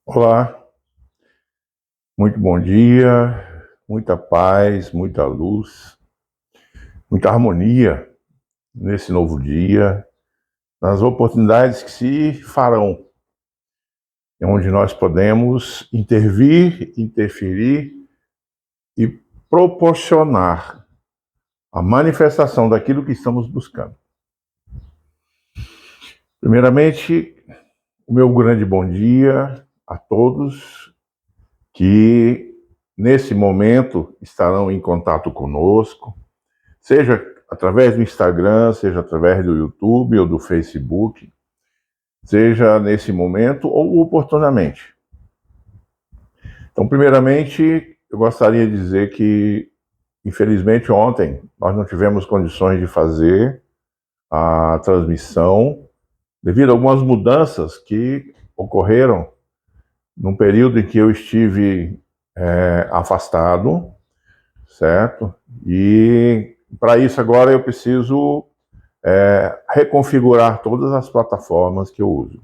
Olá, muito bom dia, muita paz, muita luz, muita harmonia nesse novo dia, nas oportunidades que se farão, onde nós podemos intervir, interferir e proporcionar a manifestação daquilo que estamos buscando. Primeiramente, o meu grande bom dia a todos que nesse momento estarão em contato conosco, seja através do Instagram, seja através do YouTube ou do Facebook, seja nesse momento ou oportunamente. Então, primeiramente, eu gostaria de dizer que, infelizmente, ontem nós não tivemos condições de fazer a transmissão devido a algumas mudanças que ocorreram num período em que eu estive afastado, certo? E para isso agora eu preciso reconfigurar todas as plataformas que eu uso.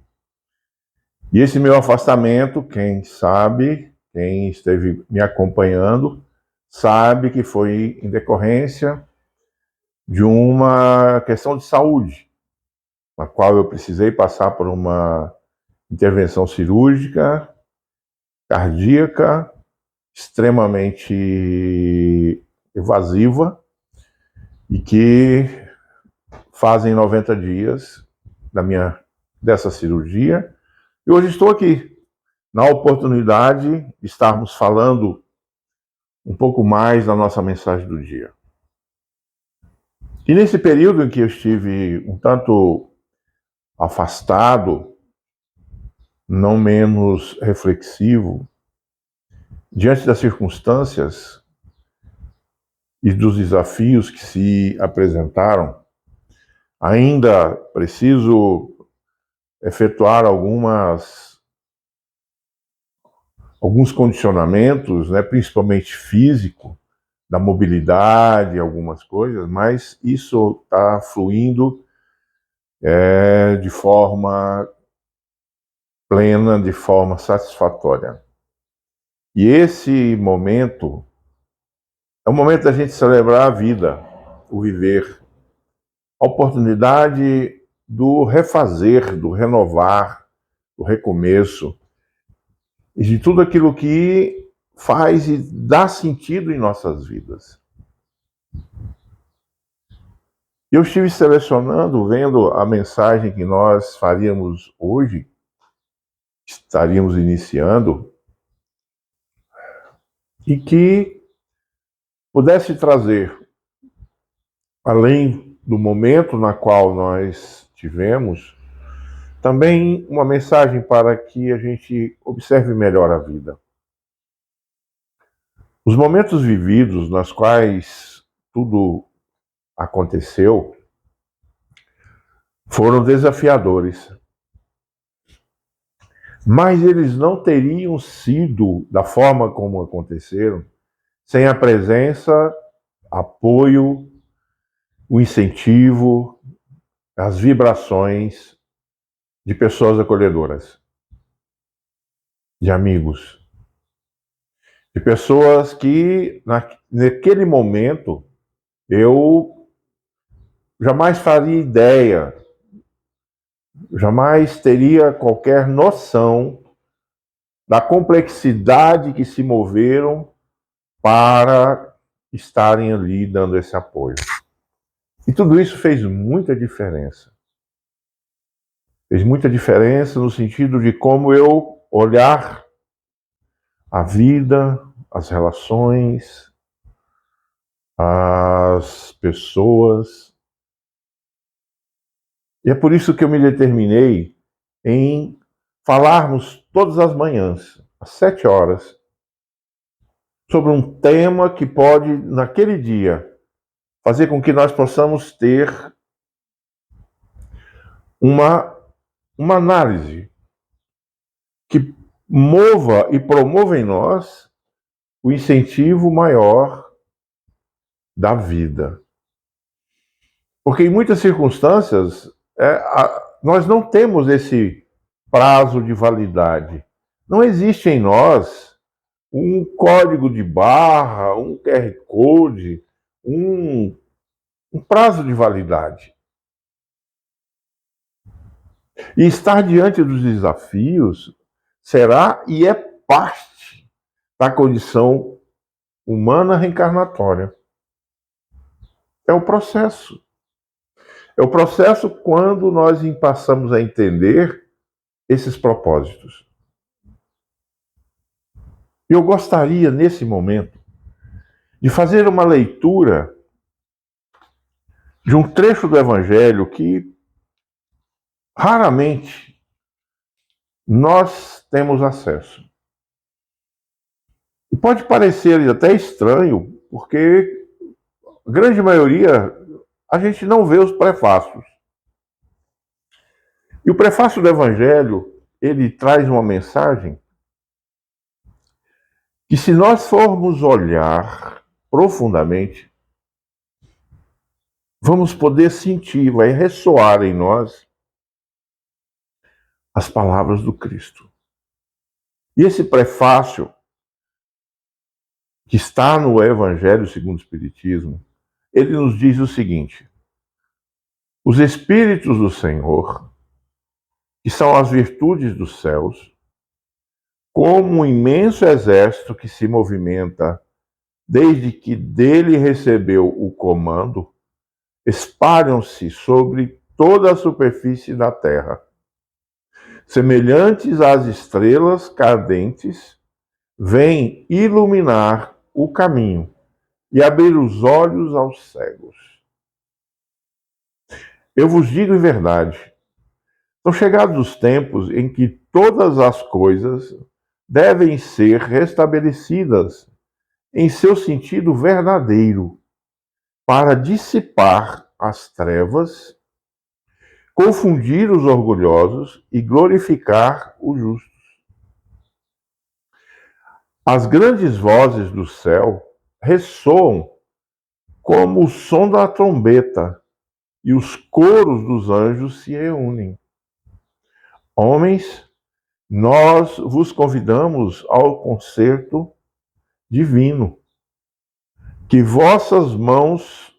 E esse meu afastamento, quem sabe, quem esteve me acompanhando, sabe que foi em decorrência de uma questão de saúde, na qual eu precisei passar por uma intervenção cirúrgica, cardíaca, extremamente invasiva, e que fazem 90 dias dessa cirurgia. E hoje estou aqui, na oportunidade de estarmos falando um pouco mais da nossa mensagem do dia. E nesse período em que eu estive um tanto afastado, não menos reflexivo, diante das circunstâncias e dos desafios que se apresentaram, ainda preciso efetuar alguns condicionamentos, né, principalmente físico, da mobilidade, algumas coisas, mas isso está fluindo de forma plena, de forma satisfatória. E esse momento é o momento da gente celebrar a vida, o viver, a oportunidade do refazer, do renovar, do recomeço, e de tudo aquilo que faz e dá sentido em nossas vidas. Eu estive selecionando, vendo a mensagem que nós faríamos hoje, estaríamos iniciando, e que pudesse trazer, além do momento na qual nós tivemos, também uma mensagem para que a gente observe melhor a vida. Os momentos vividos, nas quais tudo aconteceu, foram desafiadores. Mas eles não teriam sido da forma como aconteceram sem a presença, apoio, o incentivo, as vibrações de pessoas acolhedoras, de amigos, de pessoas que naquele momento eu jamais faria ideia, jamais teria qualquer noção da complexidade que se moveram para estarem ali dando esse apoio. E tudo isso fez muita diferença. Fez muita diferença no sentido de como eu olhar a vida, as relações, as pessoas. E é por isso que eu me determinei em falarmos todas as manhãs, às 7 horas, sobre um tema que pode, naquele dia, fazer com que nós possamos ter uma análise que mova e promova em nós o incentivo maior da vida. Porque em muitas circunstâncias nós não temos esse prazo de validade. Não existe em nós um código de barra, um QR Code, um, um prazo de validade. E estar diante dos desafios será e é parte da condição humana reencarnatória. É o processo. É o processo quando nós passamos a entender esses propósitos. Eu gostaria, nesse momento, de fazer uma leitura de um trecho do Evangelho que raramente nós temos acesso. E pode parecer até estranho, porque a grande maioria a gente não vê os prefácios. E o prefácio do Evangelho, ele traz uma mensagem que, se nós formos olhar profundamente, vamos poder sentir, vai ressoar em nós as palavras do Cristo. E esse prefácio, que está no Evangelho segundo o Espiritismo, ele nos diz o seguinte: os Espíritos do Senhor, que são as virtudes dos céus, como um imenso exército que se movimenta desde que dele recebeu o comando, espalham-se sobre toda a superfície da terra, semelhantes às estrelas cadentes, vêm iluminar o caminho e abrir os olhos aos cegos. Eu vos digo em verdade, são chegados os tempos em que todas as coisas devem ser restabelecidas em seu sentido verdadeiro, para dissipar as trevas, confundir os orgulhosos e glorificar os justos. As grandes vozes do céu ressoam como o som da trombeta, e os coros dos anjos se reúnem. Homens, nós vos convidamos ao concerto divino. Que vossas mãos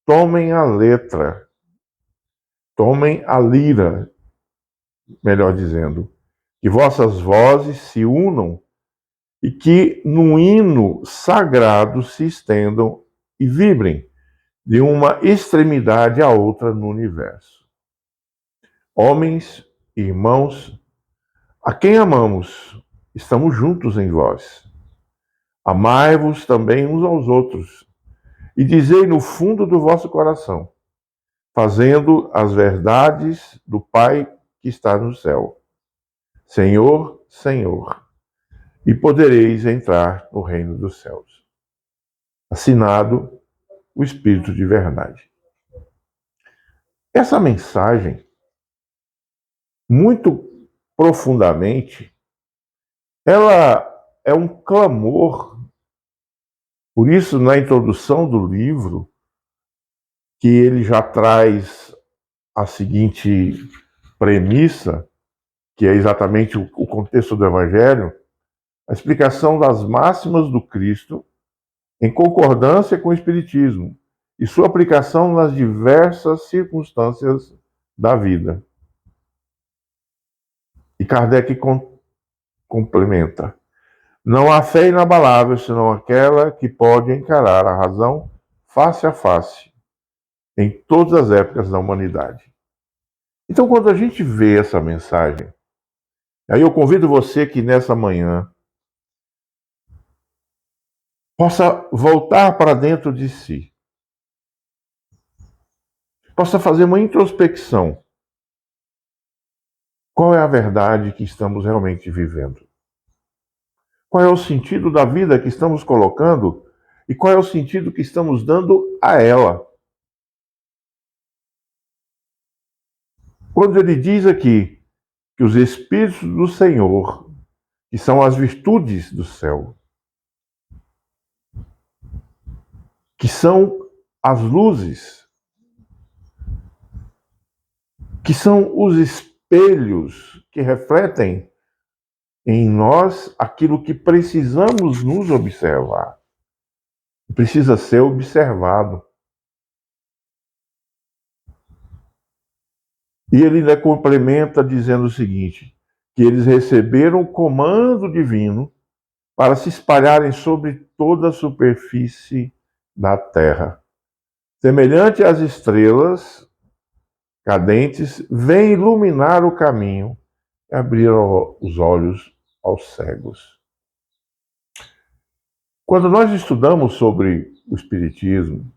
tomem a letra, tomem a lira, melhor dizendo. Que vossas vozes se unam e que num hino sagrado se estendam e vibrem de uma extremidade à outra no universo. Homens, irmãos, a quem amamos, estamos juntos em vós. Amai-vos também uns aos outros, e dizei no fundo do vosso coração, fazendo as verdades do Pai que está no céu. Senhor, Senhor, e podereis entrar no reino dos céus. Assinado o Espírito de Verdade. Essa mensagem, muito profundamente, ela é um clamor. Por isso, na introdução do livro, que ele já traz a seguinte premissa, que é exatamente o contexto do Evangelho, a explicação das máximas do Cristo em concordância com o Espiritismo e sua aplicação nas diversas circunstâncias da vida. E Kardec complementa: não há fé inabalável senão aquela que pode encarar a razão face a face em todas as épocas da humanidade. Então, quando a gente vê essa mensagem, aí eu convido você que nessa manhã possa voltar para dentro de si, possa fazer uma introspecção. Qual é a verdade que estamos realmente vivendo? Qual é o sentido da vida que estamos colocando e qual é o sentido que estamos dando a ela? Quando ele diz aqui que os Espíritos do Senhor, que são as virtudes do céu, que são as luzes, que são os espelhos que refletem em nós aquilo que precisamos nos observar. Precisa ser observado. E ele ainda complementa dizendo o seguinte, que eles receberam o comando divino para se espalharem sobre toda a superfície da terra. Semelhante às estrelas cadentes, vem iluminar o caminho e abrir os olhos aos cegos. Quando nós estudamos sobre o Espiritismo,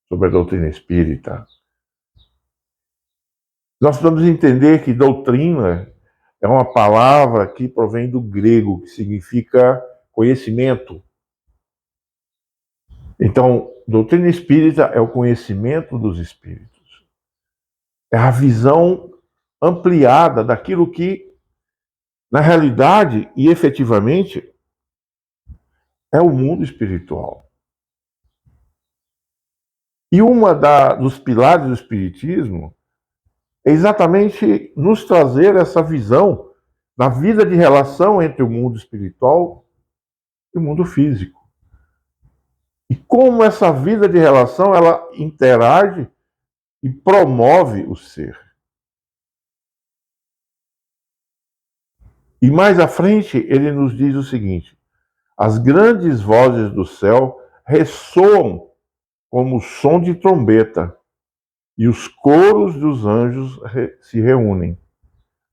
sobre a doutrina espírita, nós precisamos entender que doutrina é uma palavra que provém do grego, que significa conhecimento. Então, doutrina espírita é o conhecimento dos espíritos. É a visão ampliada daquilo que, na realidade e efetivamente, é o mundo espiritual. E dos pilares do espiritismo é exatamente nos trazer essa visão da vida de relação entre o mundo espiritual e o mundo físico. E como essa vida de relação ela interage e promove o ser. E mais à frente ele nos diz o seguinte: as grandes vozes do céu ressoam como o som de trombeta, e os coros dos anjos se reúnem.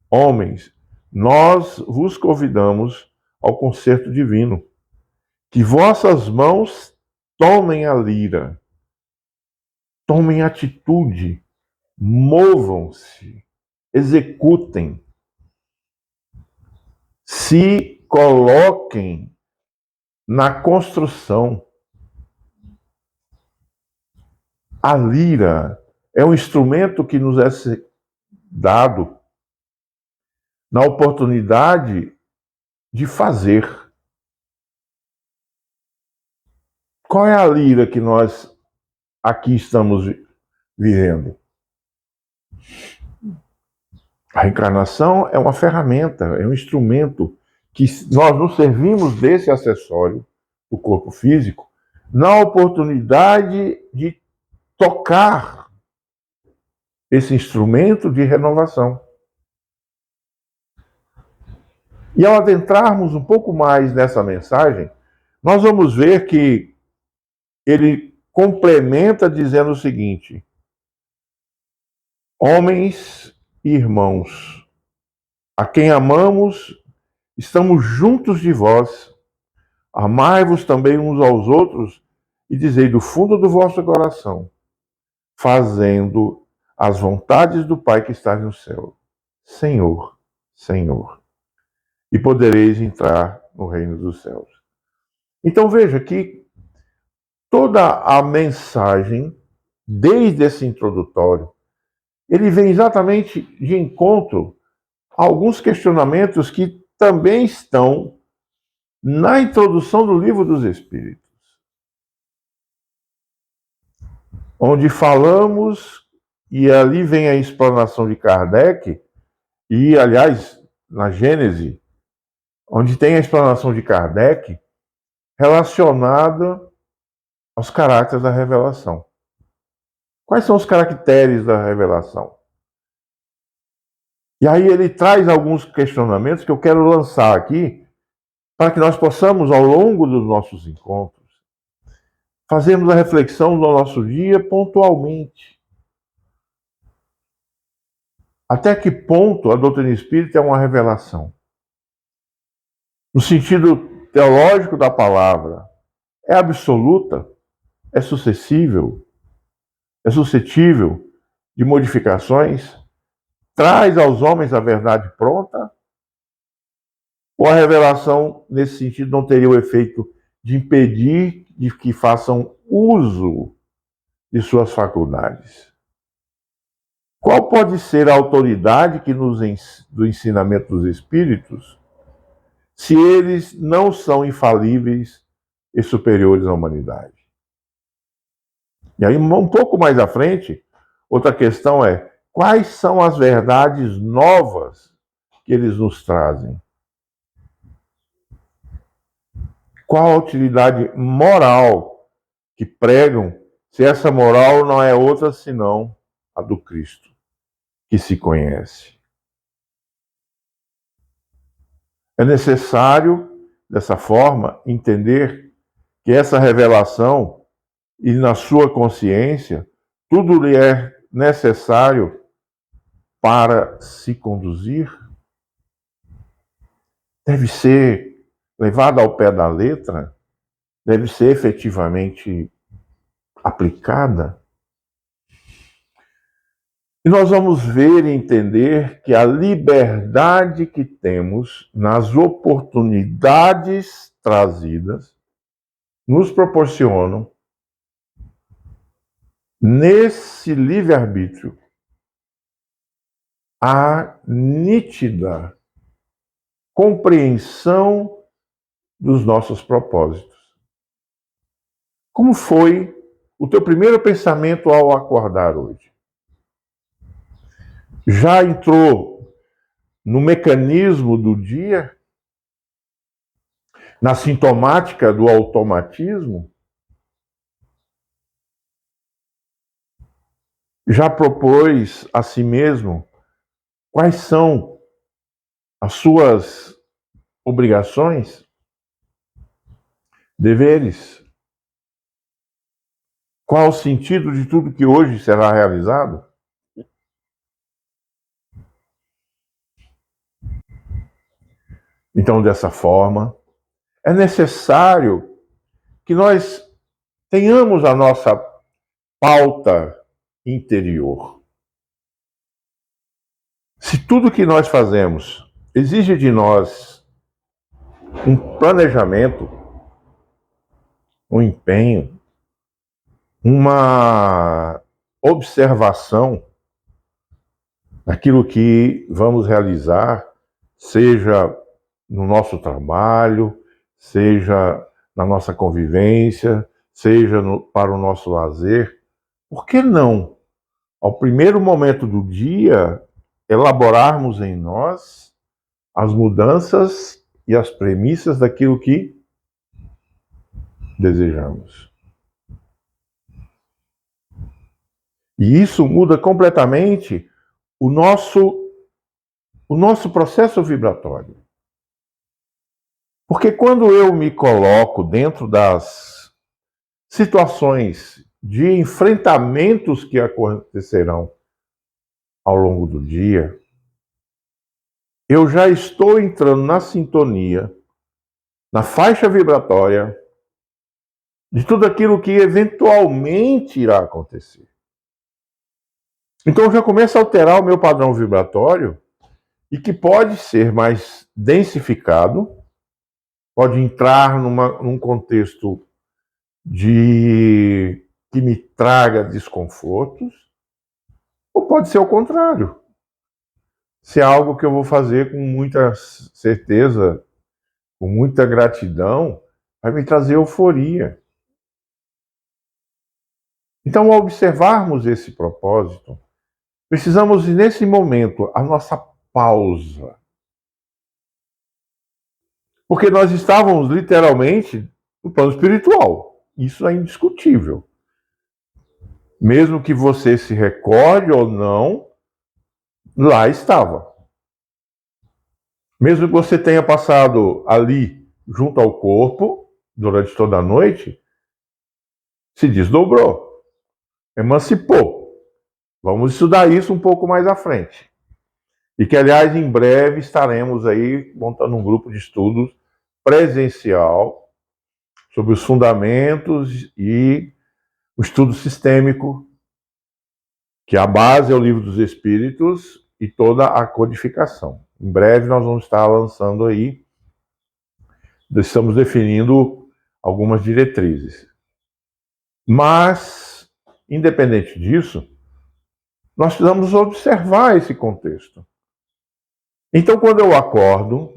Homens, nós vos convidamos ao concerto divino, que vossas mãos tomem a lira, tomem atitude, movam-se, executem, se coloquem na construção. A lira é um instrumento que nos é dado na oportunidade de fazer. Qual é a lira que nós aqui estamos vivendo? A reencarnação é uma ferramenta, é um instrumento que nós nos servimos desse acessório, do corpo físico, na oportunidade de tocar esse instrumento de renovação. E ao adentrarmos um pouco mais nessa mensagem, nós vamos ver que ele complementa dizendo o seguinte: homens e irmãos, a quem amamos, estamos juntos de vós, amai-vos também uns aos outros e dizei do fundo do vosso coração, fazendo as vontades do Pai que está no céu. Senhor, Senhor. E podereis entrar no reino dos céus. Então veja que toda a mensagem, desde esse introdutório, ele vem exatamente de encontro a alguns questionamentos que também estão na introdução do Livro dos Espíritos, onde falamos, e ali vem a explanação de Kardec, e aliás, na Gênese, onde tem a explanação de Kardec relacionada aos caracteres da revelação. Quais são os caracteres da revelação? E aí ele traz alguns questionamentos que eu quero lançar aqui, para que nós possamos, ao longo dos nossos encontros, fazermos a reflexão do nosso dia pontualmente. Até que ponto a doutrina espírita é uma revelação? No sentido teológico da palavra, é absoluta? É suscetível de modificações? Traz aos homens a verdade pronta? Ou a revelação, nesse sentido, não teria o efeito de impedir de que façam uso de suas faculdades? Qual pode ser a autoridade que do ensinamento dos espíritos, se eles não são infalíveis e superiores à humanidade? E aí, um pouco mais à frente, outra questão é: quais são as verdades novas que eles nos trazem? Qual a utilidade moral que pregam se essa moral não é outra senão a do Cristo, que se conhece? É necessário, dessa forma, entender que essa revelação e na sua consciência, tudo lhe é necessário para se conduzir, deve ser levada ao pé da letra, deve ser efetivamente aplicada. E nós vamos ver e entender que a liberdade que temos nas oportunidades trazidas nos proporcionam, nesse livre-arbítrio, a nítida compreensão dos nossos propósitos. Como foi o teu primeiro pensamento ao acordar hoje? Já entrou no mecanismo do dia? Na sintomática do automatismo? Já propôs a si mesmo quais são as suas obrigações, deveres? Qual o sentido de tudo que hoje será realizado? Então, dessa forma, é necessário que nós tenhamos a nossa pauta interior. Se tudo que nós fazemos exige de nós um planejamento, um empenho, uma observação daquilo que vamos realizar, seja no nosso trabalho, seja na nossa convivência, seja para o nosso lazer, por que não, ao primeiro momento do dia, elaborarmos em nós as mudanças e as premissas daquilo que desejamos? E isso muda completamente o nosso processo vibratório. Porque quando eu me coloco dentro das situações de enfrentamentos que acontecerão ao longo do dia, eu já estou entrando na sintonia, na faixa vibratória de tudo aquilo que eventualmente irá acontecer. Então eu já começo a alterar o meu padrão vibratório e que pode ser mais densificado, pode entrar num contexto que me traga desconfortos, ou pode ser o contrário. Se é algo que eu vou fazer com muita certeza, com muita gratidão, vai me trazer euforia. Então, ao observarmos esse propósito, precisamos, nesse momento, a nossa pausa. Porque nós estávamos literalmente no plano espiritual. Isso é indiscutível. Mesmo que você se recorde ou não, lá estava. Mesmo que você tenha passado ali junto ao corpo durante toda a noite, se desdobrou, emancipou. Vamos estudar isso um pouco mais à frente. E que, aliás, em breve estaremos aí montando um grupo de estudos presencial sobre os fundamentos e o estudo sistêmico, que a base é o Livro dos Espíritos e toda a codificação. Em breve nós vamos estar lançando aí, estamos definindo algumas diretrizes. Mas, independente disso, nós precisamos observar esse contexto. Então, quando eu acordo,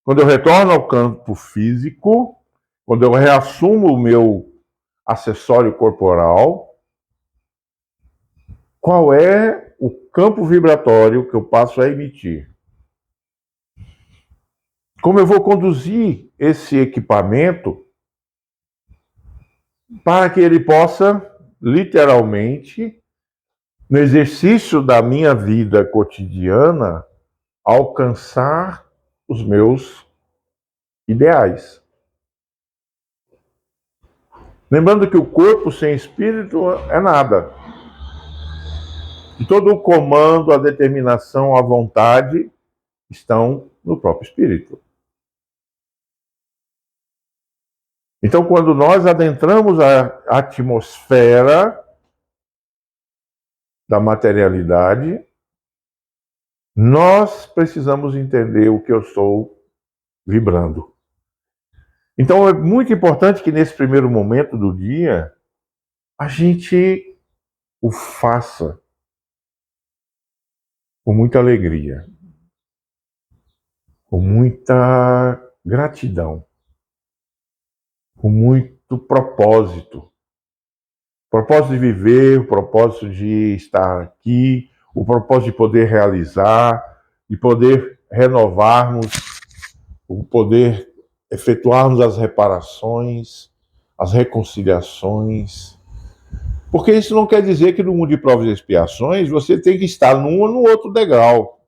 quando eu retorno ao campo físico, quando eu reassumo o meu acessório corporal, qual é o campo vibratório que eu passo a emitir? como eu vou conduzir esse equipamento para que ele possa, literalmente, no exercício da minha vida cotidiana, alcançar os meus ideais. Lembrando que o corpo sem espírito é nada. E todo o comando, a determinação, a vontade estão no próprio espírito. Então, quando nós adentramos a atmosfera da materialidade, nós precisamos entender o que eu estou vibrando. Então, é muito importante que nesse primeiro momento do dia, a gente o faça com muita alegria, com muita gratidão, com muito propósito. Propósito de viver, o propósito de estar aqui, o propósito de poder realizar, de poder renovarmos, o poder efetuarmos as reparações, as reconciliações. Porque isso não quer dizer que no mundo de provas e expiações você tem que estar num ou no outro degrau.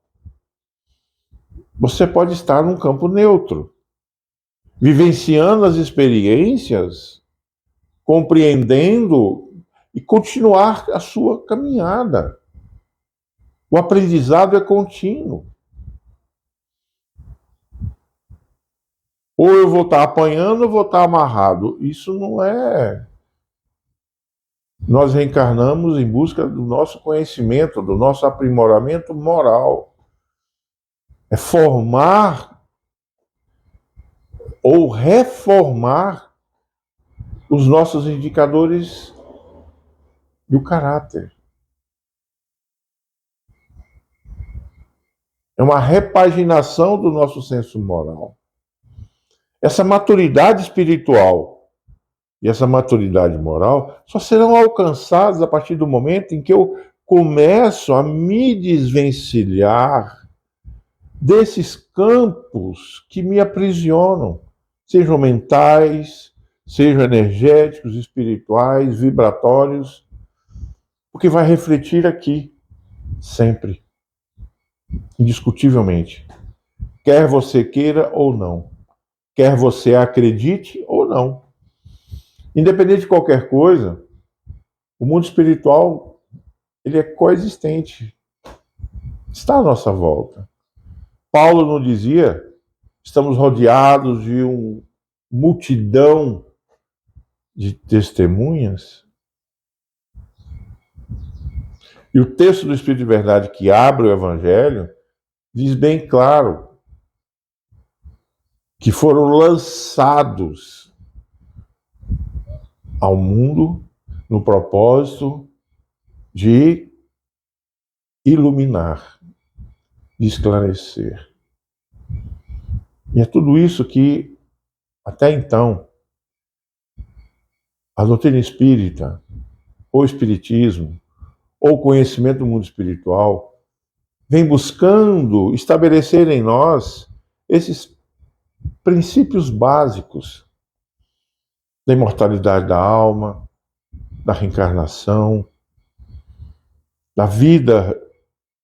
Você pode estar num campo neutro, vivenciando as experiências, compreendendo e continuar a sua caminhada. O aprendizado é contínuo. Ou eu vou estar apanhando ou vou estar amarrado. Isso não é. Nós reencarnamos em busca do nosso conhecimento, do nosso aprimoramento moral. É formar ou reformar os nossos indicadores do caráter. É uma repaginação do nosso senso moral. Essa maturidade espiritual e essa maturidade moral só serão alcançadas a partir do momento em que eu começo a me desvencilhar desses campos que me aprisionam, sejam mentais, sejam energéticos, espirituais, vibratórios, porque vai refletir aqui, sempre, indiscutivelmente. Quer você queira ou não. Quer você acredite ou não. Independente de qualquer coisa, o mundo espiritual, ele é coexistente. Está à nossa volta. Paulo não dizia, estamos rodeados de uma multidão de testemunhas? E o texto do Espírito de Verdade que abre o Evangelho diz bem claro que foram lançados ao mundo no propósito de iluminar, de esclarecer. E é tudo isso que, até então, a doutrina espírita, ou espiritismo, ou conhecimento do mundo espiritual, vem buscando estabelecer em nós esses princípios básicos da imortalidade da alma, da reencarnação, da vida,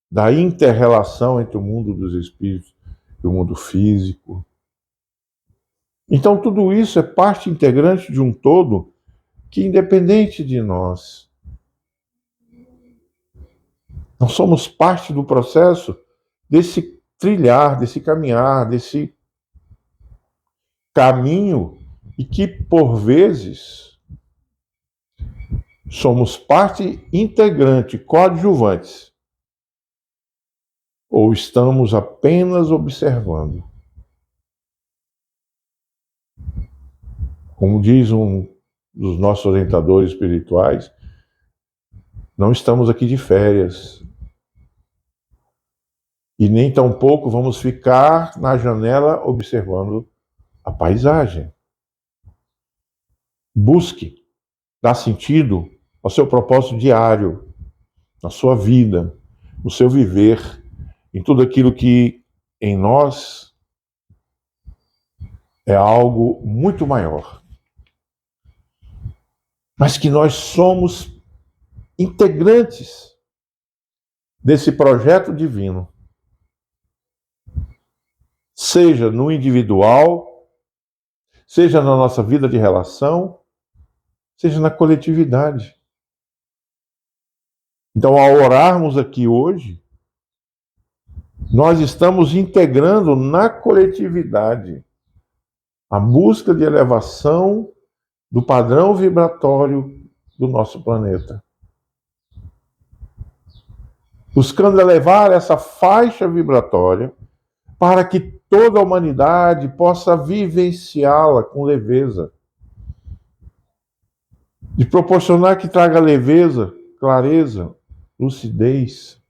da inter-relação entre o mundo dos espíritos e o mundo físico. Então, tudo isso é parte integrante de um todo que, independente de nós, nós somos parte do processo desse trilhar, desse caminhar, desse caminho, e que, por vezes, somos parte integrante, coadjuvantes, ou estamos apenas observando. Como diz um dos nossos orientadores espirituais, não estamos aqui de férias. E nem tampouco vamos ficar na janela observando a paisagem. Busque dar sentido ao seu propósito diário, na sua vida, no seu viver, em tudo aquilo que em nós é algo muito maior, mas que nós somos integrantes desse projeto divino, seja no individual, seja na nossa vida de relação, seja na coletividade. Então, ao orarmos aqui hoje, nós estamos integrando na coletividade a busca de elevação do padrão vibratório do nosso planeta. Buscando elevar essa faixa vibratória para que toda a humanidade possa vivenciá-la com leveza. De proporcionar que traga leveza, clareza, lucidez.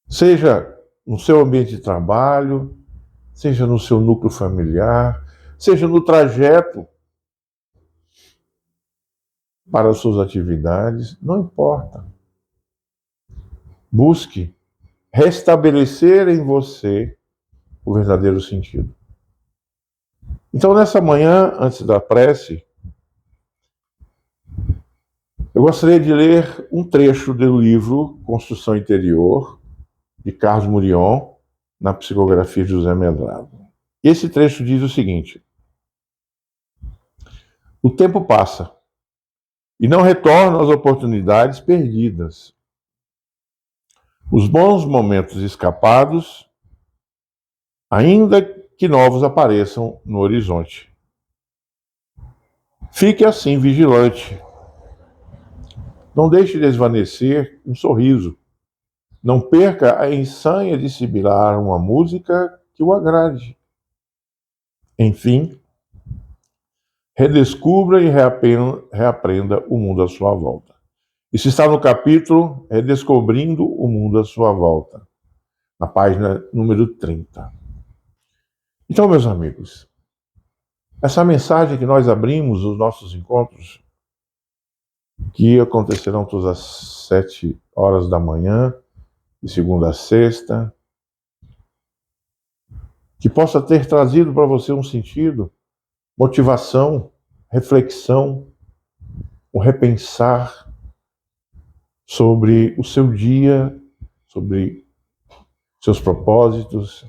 Seja no seu ambiente de trabalho, seja no seu núcleo familiar, seja no trajeto para as suas atividades, não importa. Busque restabelecer em você o verdadeiro sentido. Então, nessa manhã, antes da prece, eu gostaria de ler um trecho do livro Construção Interior, de Carlos Murion, na psicografia de José Medrado. Esse trecho diz o seguinte: o tempo passa e não retorna às oportunidades perdidas. Os bons momentos escapados, ainda que novos apareçam no horizonte. Fique assim vigilante. Não deixe desvanecer um sorriso. Não perca a ensanha de sibilar uma música que o agrade. Enfim, redescubra e reaprenda o mundo à sua volta. Isso está no capítulo Redescobrindo o Mundo à Sua Volta, na página número 30. Então, meus amigos, essa mensagem que nós abrimos os nossos encontros, que acontecerão todas as 7 horas da manhã, de segunda a sexta, que possa ter trazido para você um sentido, motivação, reflexão, o repensar sobre o seu dia, sobre seus propósitos,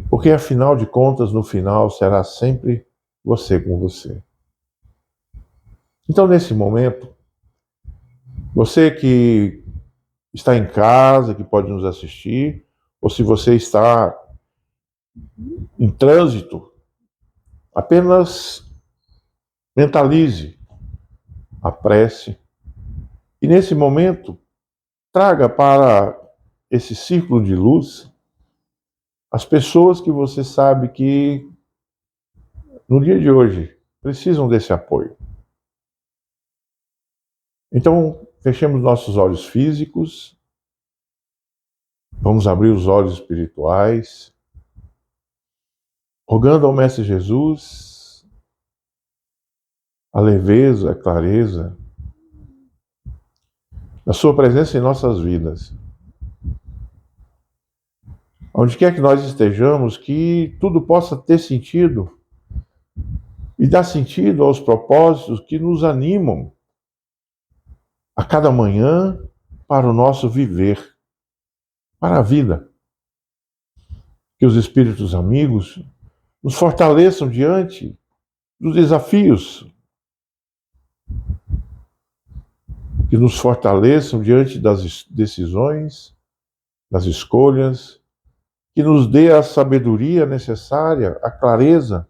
porque afinal de contas, no final, será sempre você com você. Então, nesse momento, você que está em casa, que pode nos assistir, ou se você está em trânsito, apenas mentalize a prece e, nesse momento, traga para esse círculo de luz as pessoas que você sabe que, no dia de hoje, precisam desse apoio. Então, fechemos nossos olhos físicos, vamos abrir os olhos espirituais, rogando ao Mestre Jesus a leveza, a clareza da sua presença em nossas vidas. Onde quer que nós estejamos, que tudo possa ter sentido e dar sentido aos propósitos que nos animam a cada manhã para o nosso viver, para a vida. Que os espíritos amigos nos fortaleçam diante dos desafios, que nos fortaleçam diante das decisões, das escolhas, que nos dê a sabedoria necessária, a clareza,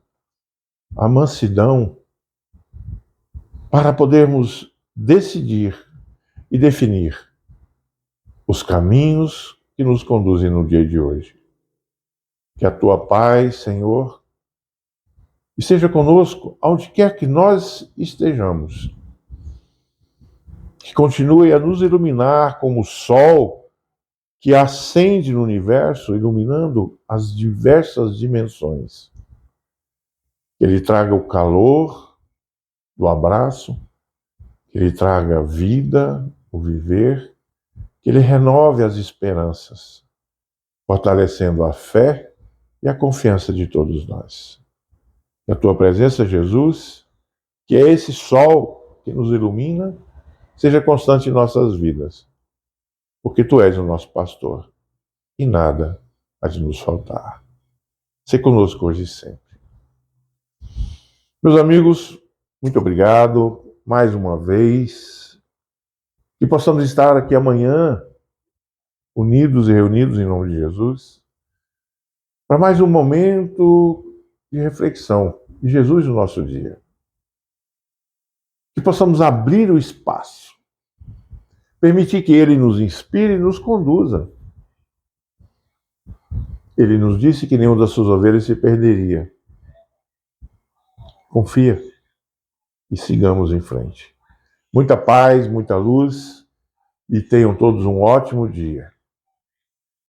a mansidão, para podermos decidir e definir os caminhos que nos conduzem no dia de hoje. Que a tua paz, Senhor, esteja conosco, aonde quer que nós estejamos. Que continue a nos iluminar como o sol que acende no universo, iluminando as diversas dimensões. Que ele traga o calor do abraço, que ele traga a vida, o viver, que ele renove as esperanças, fortalecendo a fé e a confiança de todos nós. Que a tua presença, Jesus, que é esse sol que nos ilumina, seja constante em nossas vidas, porque tu és o nosso pastor e nada há de nos faltar. Se conosco hoje e sempre. Meus amigos, muito obrigado mais uma vez. Que possamos estar aqui amanhã, unidos e reunidos em nome de Jesus, para mais um momento de reflexão de Jesus no nosso dia. Que possamos abrir o espaço, permitir que Ele nos inspire e nos conduza. Ele nos disse que nenhuma das suas ovelhas se perderia. Confia e sigamos em frente. Muita paz, muita luz e tenham todos um ótimo dia.